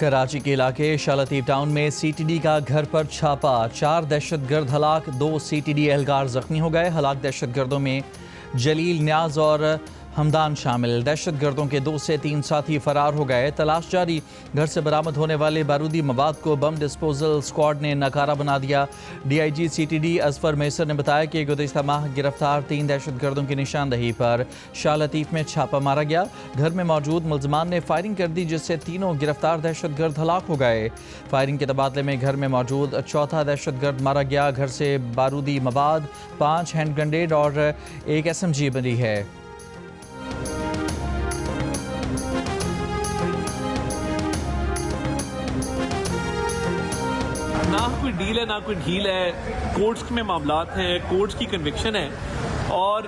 कराची के इलाके शालतीफ टाउन में सीटीडी का घर पर छापा, 4 दहशतगर्द हलाक, 2 सीटीडी एहलकार जख्मी हो गए। हलाक दहशतगर्दों में जलील, न्याज और हमदान शामिल। दहशतगर्दों के 2 से 3 साथी फरार हो गए। तलाश जारी। घर से बरामद होने वाले बारूदी मवाद को बम डिस्पोजल स्क्वाड ने नकारा बना दिया। DIG CTD असफर मेसर ने बताया कि गुज़िश्ता माह गिरफ्तार 3 दहशतगर्दों की निशानदही पर शालतीफ में छापा मारा गया। घर में मौजूद मुलजमान ने फायरिंग कर दी, जिससे तीनों गिरफ्तार दहशतगर्द हलाक हो गए। फायरिंग के तबादले में घर में मौजूद चौथा दहशतगर्द मारा गया। घर से बारूदी मवाद, 5 हैंड ग्रेनेड और 1 SMG बनी है। ना कोई डील है ना कोई ढील है। कोर्ट्स में मामलात हैं, कोर्ट्स की कन्विक्शन है और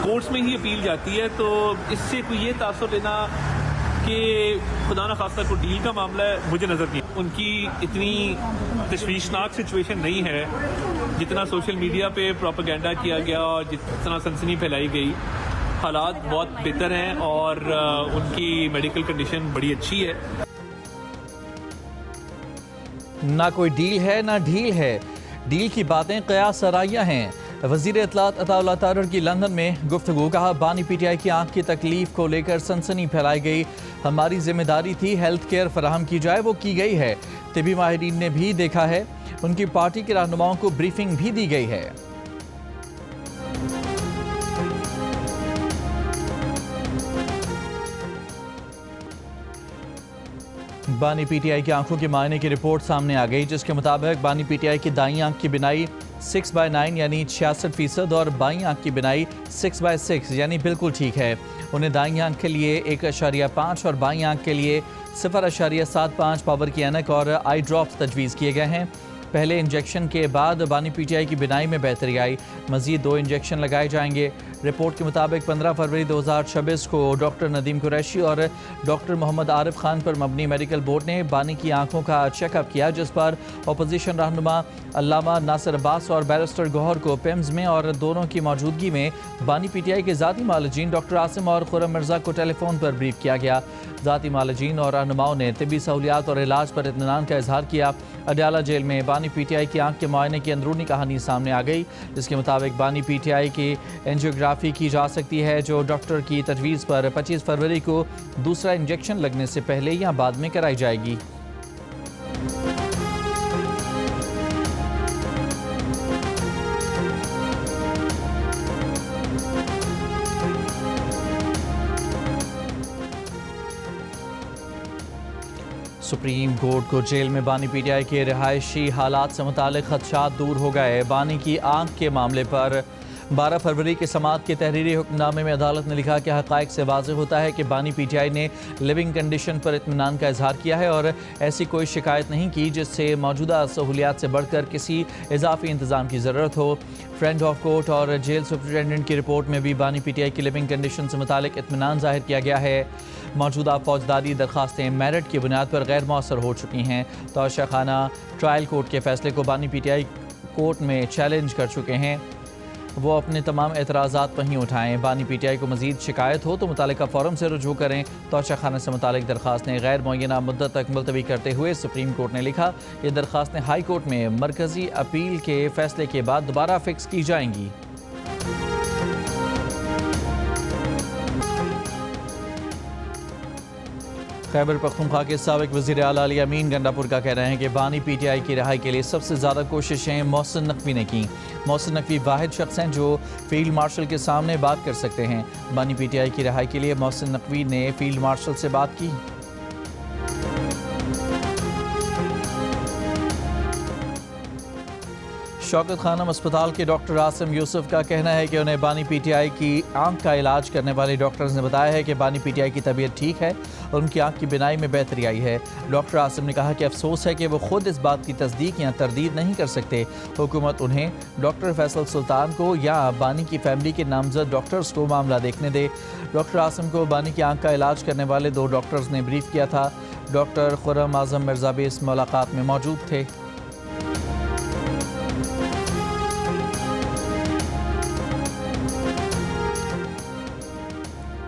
कोर्ट्स में ही अपील जाती है। तो इससे कोई ये तासुर लेना कि खुदा न खास्ता कोई डील का मामला है, मुझे नज़र नहीं। उनकी इतनी तशवीशनाक सिचुएशन नहीं है जितना सोशल मीडिया पे प्रोपेगेंडा किया गया और जितना सनसनी फैलाई गई। हालात बहुत बेहतर हैं और उनकी मेडिकल कंडीशन बड़ी अच्छी है। ना कोई डील है ना ढील है। डील की बातें कयास सराइयाँ हैं। वज़ीर इत्तलात अताउल्लाह तारर की लंदन में गुफ्तगू। कहा, बानी PTI की आंख की तकलीफ को लेकर सनसनी फैलाई गई। हमारी जिम्मेदारी थी हेल्थ केयर फराहम की जाए, वो की गई है। तिबी माहिरीन ने भी देखा है। उनकी पार्टी के रहनुमाओं को ब्रीफिंग भी दी गई है। बानी PTI की आंखों के मायने की रिपोर्ट सामने आ गई, जिसके मुताबिक बानी PTI की दाईं आंख की बिनाई 6/9 यानी 66% और बाईं आंख की बिनाई 6/6 यानी बिल्कुल ठीक है। उन्हें दाईं आंख के लिए 1.5 और बाईं आंख के लिए 0.75 पावर की ऐनक और आई ड्रॉप्स तजवीज़ किए गए हैं। पहले इंजेक्शन के बाद बानी PTI की बिनाई में बेहतरी आई। मज़ीद 2 इंजेक्शन लगाए जाएंगे। रिपोर्ट के मुताबिक 15 फरवरी 2026 को डॉक्टर नदीम कुरैशी और डॉक्टर मोहम्मद आरिफ खान पर मबनी मेडिकल बोर्ड ने बानी की आंखों का चेकअप किया, जिस पर अपोजिशन रहनुमा अल्लामा नासिर अब्बास और बैरिस्टर गौहर को पिम्स में और दोनों की मौजूदगी में बानी PTI के ज़ाती मालजीन डॉक्टर आसिम और खुरम मिर्ज़ा को टेलीफोन पर ब्रीफ किया गया। ज़ाती मालजीन और रहनुमाओं ने तिब्बी सहूलियात और इलाज पर इत्मीनान का इजहार किया। अडयाला जेल में बानी PTI की आंख के मुआयने की अंदरूनी कहानी सामने आ गई, जिसके मुताबिक बानी PTI की एंजियोग्राफी की जा सकती है, जो डॉक्टर की तजवीज़ पर 25 फरवरी को दूसरा इंजेक्शन लगने से पहले या बाद में कराई जाएगी। सुप्रीम कोर्ट को जेल में बानी PTI के रिहायशी हालात से मुतालिक खदशात दूर हो गए। बानी की आंख के मामले पर 12 फरवरी के समाअत के तहरीरी हुक्मनामे में अदालत ने लिखा कि हक़ाइक़ से वाज़ेह होता है कि बानी PTI ने लिविंग कंडीशन पर इत्मीनान का इजहार किया है और ऐसी कोई शिकायत नहीं की जिससे मौजूदा सहूलियात से बढ़कर किसी इजाफी इंतज़ाम की ज़रूरत हो। फ्रेंड ऑफ कोर्ट और जेल सुप्रिटेंडेंट की रिपोर्ट में भी बानी PTI की लिविंग कंडीशन से मुतालिक इत्मीनान ज़ाहिर किया गया है। मौजूदा फौजदारी दरख्वास्तें मेरिट की बुनियाद पर गैर मौसर हो चुकी हैं। तौशा खाना ट्रायल कोर्ट के फैसले को बानी PTI कोर्ट में चैलेंज कर चुके हैं। वो अपने तमाम एतराज़ात वहीं उठाएँ। बानी PTI को मज़ीद शिकायत हो तो मुतालिका फ़ोरम से रुजू करें। तौशा खाना से मुतालिक दरख्वास्तें गैर मुअय्यना मुद्दत तक मुलतवी करते हुए सुप्रीम कोर्ट ने लिखा, ये दरख्वास्तें हाई कोर्ट में मरकज़ी अपील के फैसले के बाद दोबारा फिक्स की जाएंगी। खैबर पख्तूनख्वा के साबिक वज़ीर आला अली अमीन गंडापुर का कहना है कि बानी PTI की रिहाई के लिए सबसे ज़्यादा कोशिशें मोहसिन नकवी ने की। मोहसिन नकवी वाहिद शख्स हैं जो फील्ड मार्शल के सामने बात कर सकते हैं। बानी PTI की रिहाई के लिए मोहसिन नकवी ने फील्ड मार्शल से बात की। शौकत खानम अस्पताल के डॉक्टर आसिम यूसुफ का कहना है कि उन्हें बानी PTI की आंख का इलाज करने वाले डॉक्टर्स ने बताया है कि बानी PTI की तबीयत ठीक है और उनकी आंख की बिनाई में बेहतरी आई है। डॉक्टर आसिम ने कहा कि अफसोस है कि वो खुद इस बात की तस्दीक या तरदीद नहीं कर सकते। हुकूमत उन्हें डॉक्टर फैसल सुल्तान को या बानी की फैमिली के नामजद डॉक्टर्स को मामला देखने दे। डॉक्टर आसिम को बानी की आंख का इलाज करने वाले 2 डॉक्टर्स ने ब्रीफ किया था। डॉक्टर खुरम आजम मिर्ज़ा भी इस मुलाकात में मौजूद थे।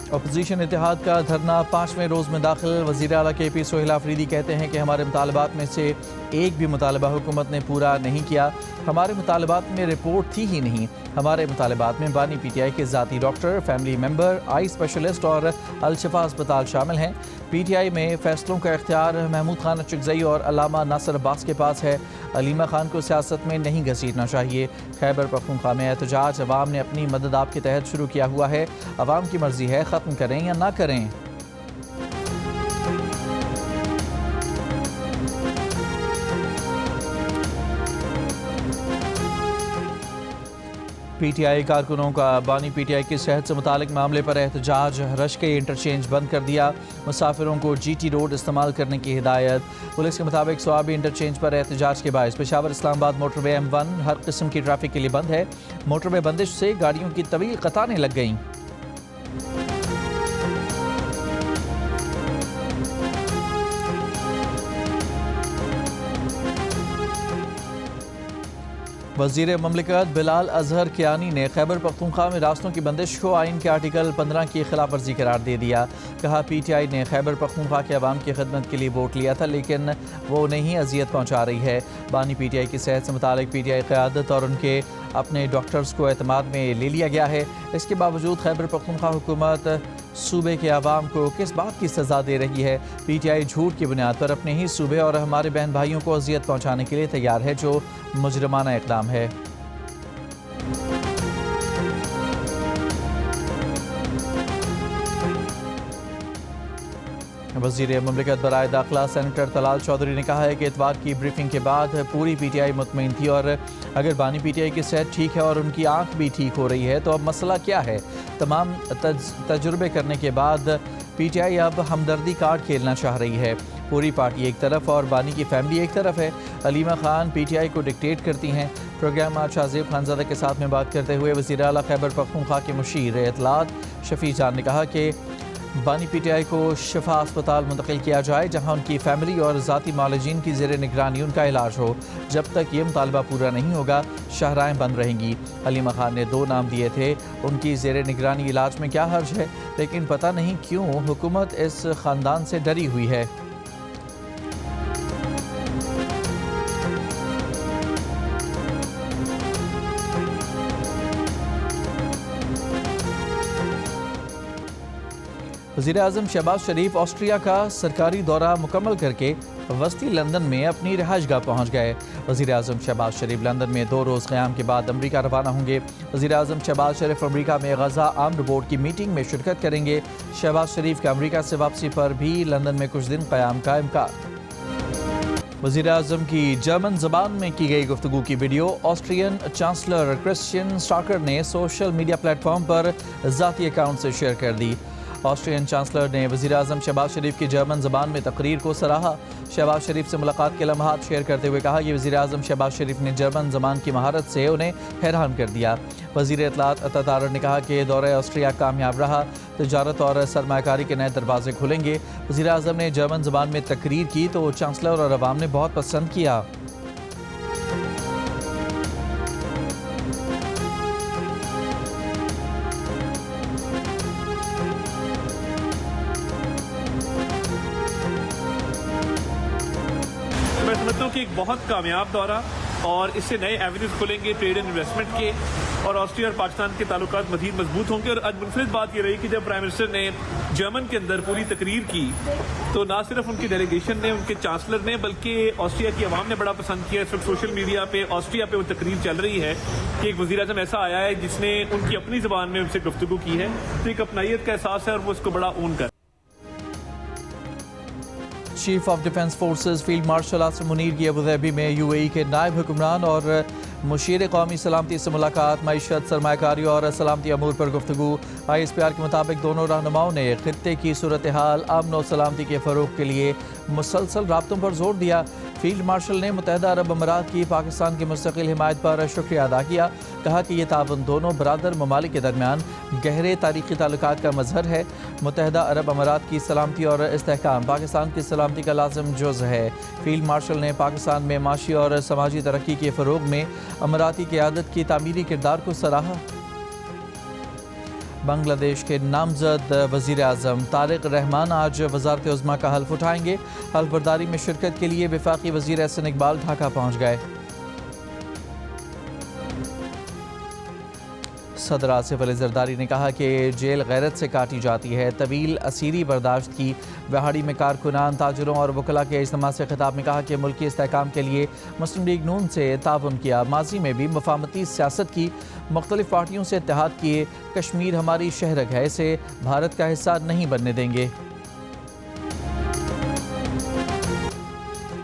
अपोजिशन इत्तेहाद का धरना 5वें रोज़ में दाखिल। वज़ीर आला KP सोहेल आफरीदी कहते हैं कि हमारे मुतालबात में से एक भी मुतालबा हुकूमत ने पूरा नहीं किया। हमारे मुतालबात में रिपोर्ट थी ही नहीं। हमारे मुतालबात में बानी PTI के ज़ाती doctor, family member, eye specialist और अल-शिफा अस्पताल शामिल हैं। PTI में फ़ैसलों का इख्तियार महमूद खान अचकज़ई और अल्लामा नासिर अब्बास के पास है। अलीमा खान को सियासत में नहीं घसीटना चाहिए। खैबर पख्तूनख्वा में एहतजाज अवाम ने अपनी मदद आपके तहत शुरू किया हुआ है। अवाम की मर्जी है ख़त्म करें या ना करें। PTI कारकुनों का बानी PTI की सेहत से मुतालिक मामले पर एहतजाज। रश्के इंटरचेंज बंद कर दिया। मुसाफिरों को GT रोड इस्तेमाल करने की हिदायत। पुलिस के मुताबिक स्वाबी इंटरचेंज पर एहतजाज के बायस पेशावर इस्लामाबाद मोटरवे M1 हर किस्म की ट्रैफिक के लिए बंद है। मोटरवे बंदिश से गाड़ियों की तवील कतारें लग गईं। वज़ीर ममलिकत बिलाल अजहर कियानी ने खैबर पख्तूनख्वा में रास्तों की बंदिश को आइन के आर्टिकल 15 की खिलाफ वर्जी करार दे दिया। कहा PTI ने खैबर पख्तूनख्वा के अवाम की खिदमत के लिए वोट लिया था, लेकिन वो नहीं अजियत पहुँचा रही है। बानी PTI की सेहत से मुतालिक PTI क़यादत और उनके अपने डॉक्टर्स को एतमाद में ले लिया गया है। इसके बावजूद खैबर पख्तूनख्वा हुकूमत सूबे के अवाम को किस बात की सज़ा दे रही है। PTI झूठ की बुनियाद पर अपने ही सूबे और हमारे बहन भाइयों को अजियत पहुँचाने के लिए तैयार है, जो मुजरमाना इक़दाम है। वज़ीर ममलिकत बराए दाखिला सेनेटर तलाल चौधरी ने कहा है कि इतवार की ब्रीफिंग के बाद पूरी PTI मुतमईन थी और अगर बानी PTI की सेहत ठीक है और उनकी आंख भी ठीक हो रही है तो अब मसला क्या है। तमाम तजुर्बे करने के बाद PTI अब हमदर्दी कार्ड खेलना चाह रही है। पूरी पार्टी एक तरफ और बानी की फैमिली एक तरफ है। अलीमा खान PTI को डिक्टेट करती हैं। प्रोग्राम आज शाहजेब खानज़ादा के साथ में बात करते हुए वज़ीर आला खैबर पख्तूनख्वा के मुशीर इत्तलात शफी जान ने कहा कि बानी PTI को शिफा अस्पताल मुंतकिल किया जाए, जहाँ उनकी फैमिली और ज़ाती मालिजीन की ज़ेर निगरानी उनका इलाज हो। जब तक ये मुतालबा पूरा नहीं होगा शाहराहें बंद रहेंगी। अलीमा खान ने 2 नाम दिए थे। उनकी ज़ेर निगरानी इलाज में क्या हर्ज है, लेकिन पता नहीं क्यों हुकूमत इस ख़ानदान से डरी हुई है। वज़ीर आज़म शहबाज शरीफ ऑस्ट्रिया का सरकारी दौरा मुकम्मल करके वस्ती लंदन में अपनी रिहाइशगाह पहुँच गए। वज़ीर आज़म शहबाज शरीफ लंदन में 2 रोज़ क़याम के बाद अमरीका रवाना होंगे। वज़ीर आज़म शहबाज शरीफ अमरीका में गज़ा आर्म्ड बोर्ड की मीटिंग में शिरकत करेंगे। शहबाज शरीफ के अमरीका से वापसी पर भी लंदन में कुछ दिन क़याम का इम्कान। वज़ीर आज़म की जर्मन ज़बान में की गई गुफ्तगू की video Austrian chancellor Christian Stacker ने सोशल मीडिया प्लेटफॉर्म पर ज़ाती अकाउंट से शेयर कर दी। ऑस्ट्रियन चांसलर ने वज़ीर आज़म शहबाज शरीफ की जर्मन ज़बान में तकरीर को सराहा। शहबाज शरीफ से मुलाकात के लम्हात शेयर करते हुए कहा कि वज़ीर आज़म शहबाज शरीफ ने जर्मन ज़बान की महारत से उन्हें हैरान कर दिया। वज़ीर इत्तलात अता तारर ने कहा कि दौरे ऑस्ट्रिया कामयाब रहा, तिजारत और सरमायाकारी के नए दरवाजे खुलेंगे। वज़ीर आज़म ने जर्मन ज़बान में तकरीर की तो चांसलर और अवाम ने बहुत पसंद किया। मैं समझता हूँ कि एक बहुत कामयाब दौरा और इससे नए एवेन्यूज खुलेंगे ट्रेड एंड इन्वेस्टमेंट के, और ऑस्ट्रिया और पाकिस्तान के ताल्लुकात मज़ीद मजबूत होंगे। और आज मुनफरिद बात यह रही कि जब प्राइम मिनिस्टर ने जर्मन के अंदर पूरी तकरीर की तो ना सिर्फ उनकी डेलीगेशन ने, उनके चांसलर ने, बल्कि ऑस्ट्रिया की आवाम ने बड़ा पसंद किया। इस वक्त सोशल मीडिया पे ऑस्ट्रिया पे वो तकरीर चल रही है कि एक वज़ीर आज़म ऐसा आया है जिसने उनकी अपनी ज़बान में उनसे गुफ्तगू की है, तो एक अपनाइयत का एहसास है और वो उसको बड़ा ऊन कर। Chief of defence forces field marshal Asim Munir की अबू धाबी में UAE के नायब हुक्मरान और मुशीर कौमी सलामती से मुलाकात। मईशत, सरमायाकारी और सलामती अमूर पर गुफ्तगू। ISPR के मुताबिक दोनों रहनुमाओं ने खित्ते की सूरत हाल, अमन और सलामती के फ़रोग के लिए मुसलसल राब्तों पर जोर दिया। फील्ड मार्शल ने मुत्तहिदा अरब अमारात की पाकिस्तान की मुस्तकिल हिमायत पर शुक्रिया अदा किया। कहा कि यह ताउन दोनों बरादर ममालिक के दरमियान गहरे तारीखी ताल्लुकात का मजहर है। मुत्तहिदा अरब अमारात की सलामती और इस्तेहकाम पाकिस्तान की सलामती का लाज़िम जुज़ है। फील्ड मार्शल ने पाकिस्तान में माशी और समाजी तरक्की के फ़रोग में अमाराती क़यादत की तामीरी किरदार को सराहा। बांग्लादेश के नामजद वज़ीर आज़म तारिक रहमान आज वज़ारत उज़्मा का हल्फ उठाएंगे। हल्फ बर्दारी में शिरकत के लिए वफाकी वज़ीर एहसन इकबाल ढाका पहुँच गए। सदर आसिफ अली जरदारी ने कहा कि जेल गैरत से काटी जाती है। तवील असीरी बर्दाश्त की। वहाड़ी में कारकुनान, ताजरों और वकला के इज्तिमा से खिताब में कहा कि मुल्की इस्तेहकाम के लिए मुस्लिम लीग नून से ताउन किया। माजी में भी मफामती सियासत की, मुख्तलिफ पार्टियों से इत्तेहाद किए। कश्मीर हमारी शहरग है, इसे भारत का हिस्सा नहीं बनने देंगे।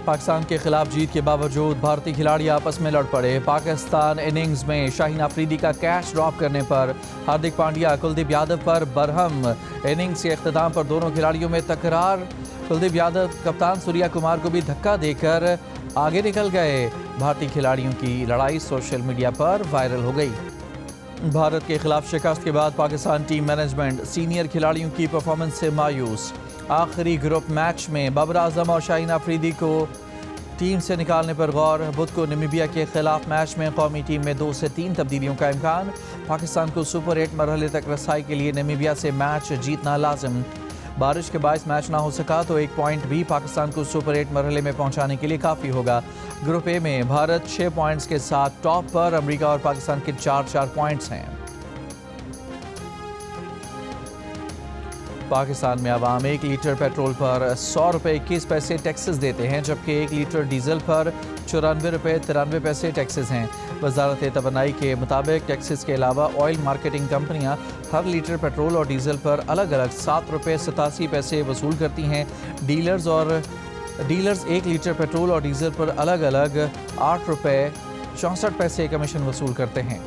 पाकिस्तान के खिलाफ जीत के बावजूद भारतीय खिलाड़ी आपस में लड़ पड़े। पाकिस्तान इनिंग्स में शाहीन अफरीदी का कैच ड्रॉप करने पर हार्दिक पांड्या कुलदीप यादव पर बरहम। इनिंग्स के अख्ताम पर दोनों खिलाड़ियों में तकरार। कुलदीप यादव कप्तान सूर्या कुमार को भी धक्का देकर आगे निकल गए। भारतीय खिलाड़ियों की लड़ाई सोशल मीडिया पर वायरल हो गई। भारत के खिलाफ शिकस्त के बाद पाकिस्तान टीम मैनेजमेंट सीनियर खिलाड़ियों की परफॉर्मेंस से मायूस। आखिरी ग्रुप मैच में बाबर आजम और शाहीन अफरीदी को टीम से निकालने पर गौर। बुध को नामीबिया के खिलाफ मैच में कौमी टीम में 2 से 3 तब्दीलियों का इम्कान। पाकिस्तान को सुपर 8 मरहले तक रसाई के लिए नामीबिया से मैच जीतना लाजिम। बारिश के बायस मैच ना हो सका तो 1 पॉइंट भी पाकिस्तान को सुपर 8 मरहले में पहुंचाने के लिए काफ़ी होगा। ग्रुप ए में भारत 6 पॉइंट्स के साथ टॉप पर। अमेरिका और पाकिस्तान के 4-4 पॉइंट्स हैं। पाकिस्तान में आवाम 1 लीटर पेट्रोल पर 100 रुपये 21 पैसे टैक्सेस देते हैं, जबकि 1 लीटर डीजल पर 94 रुपये 93 पैसे टैक्सेस हैं। वजारत तवानाई के मुताबिक टैक्सेस के अलावा ऑयल मार्केटिंग कंपनियां हर लीटर पेट्रोल और डीजल पर अलग अलग 7 रुपये 87 पैसे वसूल करती हैं। डीलर्स 1 लीटर पेट्रोल और डीजल पर अलग अलग 8 रुपये 64 पैसे कमीशन वसूल करते हैं।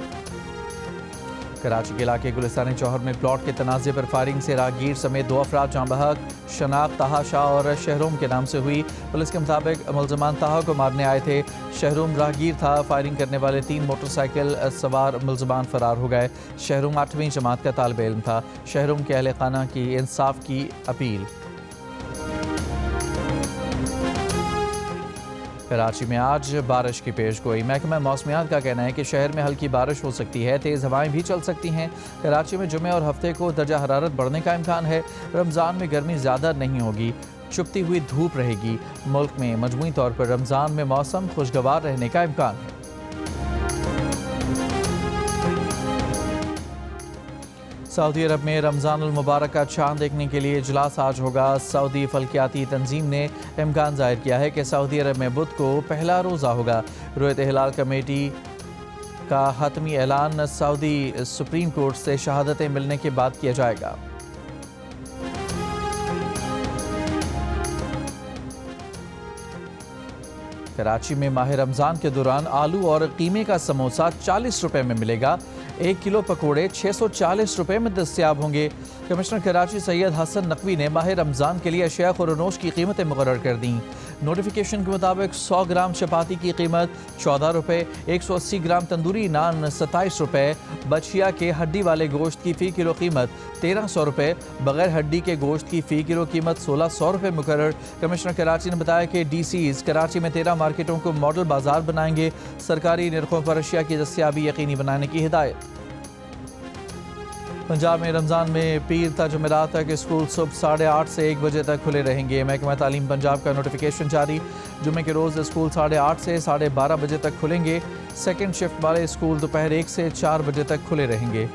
कराची के इलाके गुलिस्तानी चौहर में प्लॉट के तनाज़े पर फायरिंग से राहगीर समेत 2 अफराद जाँ बहक। शनाख्त ताहा शाह और शहरूम के नाम से हुई। पुलिस के मुताबिक मुलजमान ताहा को मारने आए थे। शहरूम राहगीर था। फायरिंग करने वाले 3 मोटरसाइकिल सवार मुलजमान फरार हो गए। शहरूम 8वीं जमात का तालिब इल्म था। शहरूम के अहले खाना की इंसाफ की अपील। कराची में आज बारिश की पेशगोई। महकमा मौसमियात का कहना है कि शहर में हल्की बारिश हो सकती है, तेज़ हवाएं भी चल सकती हैं। कराची में जुमे और हफ्ते को दर्जा हरारत बढ़ने का इम्कान है। रमज़ान में गर्मी ज़्यादा नहीं होगी, चुभती हुई धूप रहेगी। मुल्क में मजमूई तौर पर रमज़ान में मौसम खुशगवार रहने का इम्कान है। सऊदी अरब में रमज़ानुल मुबारक का चांद देखने के लिए इजलास आज होगा। सऊदी फल्कियाती तंजीम ने इम्कान जाहिर किया है कि सऊदी अरब में बुध को पहला रोज़ा होगा। रुयत हिलाल कमेटी का हतमी ऐलान सऊदी सुप्रीम कोर्ट से शहादतें मिलने के बाद किया जाएगा। कराची में माह रमज़ान के दौरान आलू और कीमे का समोसा 40 रुपये में मिलेगा। 1 किलो पकोड़े 640 रुपये में दस्तयाब होंगे। कमिश्नर कराची सैयद हसन नकवी ने माह रमज़ान के लिए अशिया खुरनोश की कीमतें मुकर्रर कर दी। नोटिफिकेशन के मुताबिक 100 ग्राम चपाती की कीमत 14 रुपये, 180 ग्राम तंदूरी नान 27 रुपये, बछिया के हड्डी वाले गोश्त की फ़ी किलो कीमत 1300 रुपये, बगैर हड्डी के गोश्त की फ़ी किलो कीमत 1600 रुपये मुकर्रर। कमिश्नर कराची ने बताया कि DCs कराची में 13 मार्केटों को मॉडल बाजार बनाएंगे। सरकारी निर्खों पर अशिया की दस्तयाबी यकीनी बनाने की हिदायत। पंजाब में रमज़ान में पीर था जुमेरात तक स्कूल सुबह 8:30 से 1 बजे तक खुले रहेंगे। महकमा तालीम पंजाब का नोटिफिकेशन जारी। जुमे के रोज़ स्कूल 8:30 से 12:30 बजे तक खुलेंगे। सेकंड शिफ्ट वाले स्कूल दोपहर 1 से 4 बजे तक खुले रहेंगे।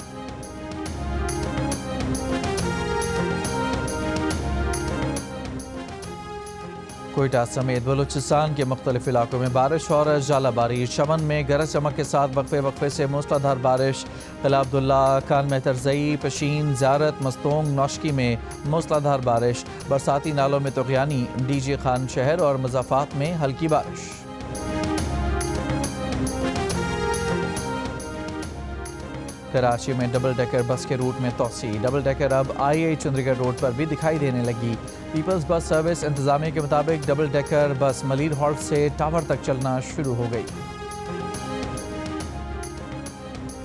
कोयटा समेत बलूचिस्तान के मुख्तलिफ इलाकों में बारिश और जालाबारी। चमन में गरज चमक के साथ वक्फे से मूसलाधार बारिश। किला अब्दुल्ला, कान मेहतरजई, पशीन, ज़ारत, मस्तोंग, नौशकी में मूसलाधार बारिश। बरसाती नालों में तुग़यानी। DG खान शहर और मज़ाफ़ात में हल्की बारिश। कराची में डबल डेकर बस के रूट में तोसी। डबल डेकर अब IIA चंडीगढ़ रोड पर भी दिखाई देने लगी। पीपल्स बस सर्विस इंतजामिया के मुताबिक double decker bus Malir halt से टावर तक चलना शुरू हो गई।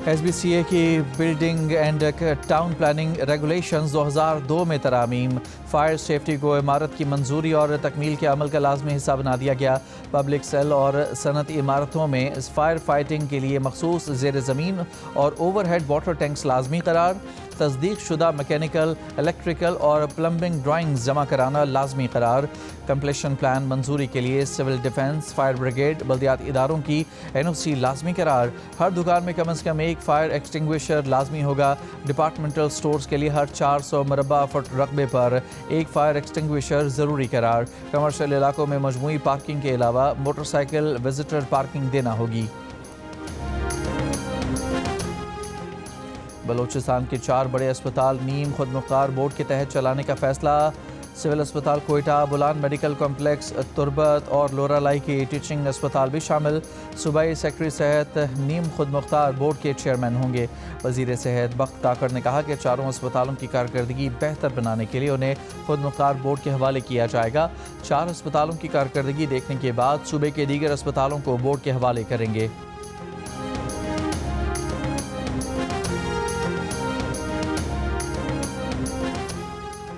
SBCA की building and town planning regulations 2002 में तरामीम। फायर सेफ्टी को इमारत की मंजूरी और तकमील के अमल का लाजमी हिस्सा बना दिया गया। पब्लिक सेल और सनती इमारतों में फायर फाइटिंग के लिए मखसूस ज़ेर ज़मीन और ओवरहेड वाटर टैंक्स लाजमी करार। तस्दीक शुदा मैकेनिकल, इलेक्ट्रिकल और प्लम्बिंग ड्राइंग्स जमा कराना लाजमी करार। कंप्लीशन प्लान मंजूरी के लिए सिविल डिफेंस, फायर ब्रिगेड, बल्दियात इदारों की NOC लाजमी करार। हर दुकान में कम से कम एक फायर एक्सटिंग्विशर लाजमी होगा। डिपार्टमेंटल स्टोर्स के लिए हर 400 मुरबा फुट रकबे पर एक फायर एक्सटिंग्विशर ज़रूरी करार। कमर्शियल इलाकों में मजमूई पार्किंग के अलावा मोटरसाइकिल विजिटर पार्किंग देना होगी। बलूचिस्तान के 4 बड़े अस्पताल नीम खुद मुख्तार बोर्ड के तहत चलाने का फैसला। सिविल अस्पताल कोयटा, बुलान मेडिकल कॉम्प्लेक्स, तुरबत और लोरालाई के टीचिंग अस्पताल भी शामिल। सूबाई सेक्रेटरी सेहत नीम खुद मुख्तार बोर्ड के चेयरमैन होंगे। वजीर सेहत बख्त काकड़ ने कहा कि चारों अस्पतालों की कारकर्दगी बेहतर बनाने के लिए उन्हें खुद मुख्तार बोर्ड के हवाले किया जाएगा। 4 अस्पतालों की कारकर्दगी देखने के बाद सूबे के दीगर अस्पतालों को बोर्ड के हवाले करेंगे।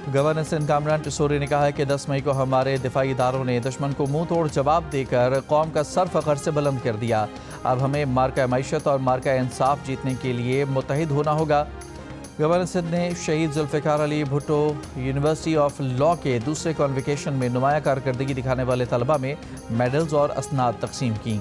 गवर्नर सिंध कामरान टिसोरी ने कहा है कि 10 मई को हमारे दिफाई इदारों ने दुश्मन को मुंह तोड़ जवाब देकर कौम का सर फखर से बुलंद कर दिया। अब हमें मार्का मैशत और मार्का इंसाफ जीतने के लिए मुत्तहिद होना होगा। गवर्नर सिंध ने शहीद Zulfikar Ali Bhutto university of law के दूसरे कॉन्वोकेशन में नुमाया कारकर्दगी दिखाने वाले तलबा में मेडल्स और असनाद तकसीम की।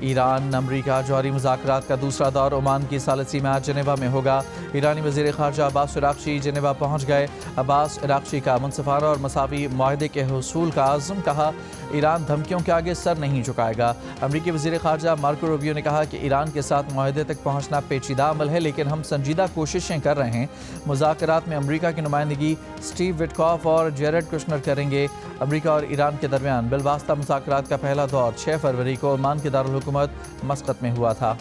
ईरान अमरीका जौहरी मुज़ाकरात का दूसरा दौर ओमान की सालसी में आज जेनेवा में होगा। ईरानी वज़ीर ख़ारजा अब्बास इराक़ची जेनेवा पहुँच गए। अब्बास इराक़ची का मुनसिफ़ाना और मसावी मुआहदे के हुसूल का आज़म कहा। ईरान धमकियों के आगे सर नहीं झुकाएगा। अमरीकी वज़ीर ख़ारजा मार्को रूबियो ने कहा कि ईरान के साथ मुआहदे तक पहुँचना पेचीदा अमल है, लेकिन हम संजीदा कोशिशें कर रहे हैं। मुज़ाकरात में अमरीका की नुमाइंदगी स्टीव विटकॉफ और जेरेड कुशनर करेंगे। अमरीका और ईरान के दरमियान बिलवास्ता मुज़ाकरात का पहला दौर 6 फरवरी को ओमान के दारुल हुकूमत मस्कत में हुआ था।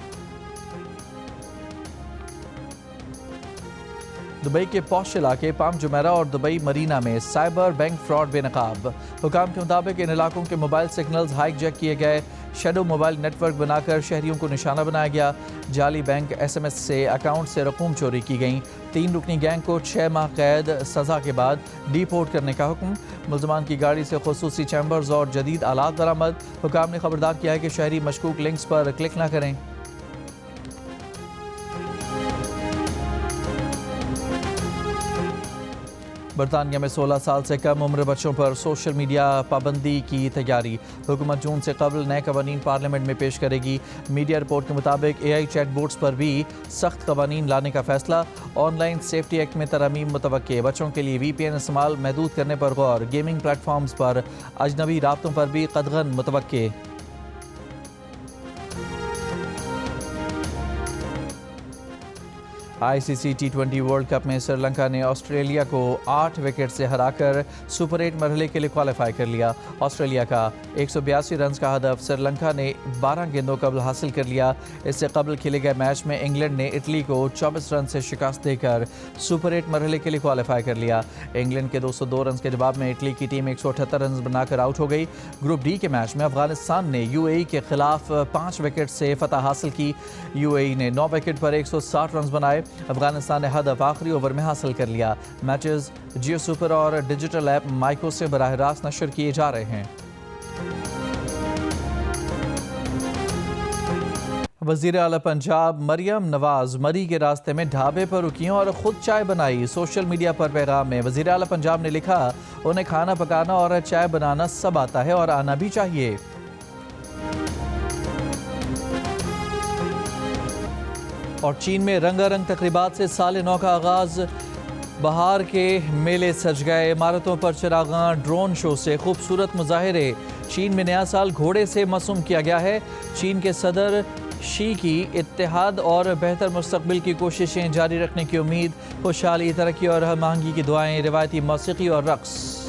दुबई के पौश इलाके पाम जुमेरा और दुबई मरीना में साइबर बैंक फ्रॉड बेनकाब। हुकाम के मुताबिक इन इलाकों के मोबाइल सिग्नल्स हाईजैक किए गए। शेडो मोबाइल नेटवर्क बनाकर शहरियों को निशाना बनाया गया। जाली बैंक SMS से अकाउंट से रकूम चोरी की गई। 3 रुकनी गैंग को 6 माह कैद सज़ा के बाद डिपोर्ट करने का हुक्म। मुल्ज़मान की गाड़ी से खुसूसी चैम्बर्स और जदीद आलात बरामद। हुकाम ने खबरदार किया है कि शहरी मशकूक लिंक्स पर क्लिक न करें। बरतानिया में 16 साल से कम उम्र बच्चों पर सोशल मीडिया पाबंदी की तैयारी। हुकूमत जून से कबल नए कवानीन पार्लियामेंट में पेश करेगी। मीडिया रिपोर्ट के मुताबिक AI चैट बोट्स पर भी सख्त कवानीन लाने का फैसला। ऑनलाइन सेफ्टी एक्ट में तरमीम मुतवक्के। बच्चों के लिए VPN इस्तेमाल महदूद करने पर गौर। गेमिंग प्लेटफॉर्म्स पर अजनबी राब्तों पर भी कदगन मुतवक्के। ICC T20 वर्ल्ड कप में श्रीलंका ने ऑस्ट्रेलिया को 8 विकेट से हराकर सुपर 8 मरहले के लिए क्वालिफाई कर लिया। ऑस्ट्रेलिया का 182 रन का हदफ श्रीलंका ने 12 गेंदों कबल हासिल कर लिया। इससे कबल खेले गए मैच में इंग्लैंड ने इटली को 24 रन से शिकस्त देकर सुपर 8 मरहले के लिए क्वालिफाई कर लिया। इंग्लैंड के 202 रन के जवाब में इटली की टीम 178 रन बनाकर आउट हो गई। ग्रुप डी के मैच में अफगानिस्तान ने UAE के खिलाफ 5 विकेट से फतह हासिल की। UAE ने 9 विकेट पर 160 रन बनाए। अफगानिस्तान ने हदफ आखिरी ओवर में हासिल कर लिया। मैचेस जियो सुपर और डिजिटल ऐप माइको से बराह रास्त नशर किए जा रहे हैं। वज़ीर आला पंजाब मरियम नवाज मरी के रास्ते में ढाबे पर रुकी और खुद चाय बनाई। सोशल मीडिया पर पैगाम में वज़ीर आला पंजाब ने लिखा, उन्हें खाना पकाना और चाय बनाना सब आता है और आना भी चाहिए। और चीन में रंगारंग तकरीबात से साल नौ का आगाज़। बहार के मेले सज गए। इमारतों पर चिरागां, ड्रोन शो से खूबसूरत मुजाहिरे। चीन में नया साल घोड़े से मसूम किया गया है। चीन के सदर शी की इत्तेहाद और बेहतर मुस्तकबिल की कोशिशें जारी रखने की उम्मीद। खुशहाली, तरक्की और महंगी की दुआएं, रिवायती मौसीकी और रक्स।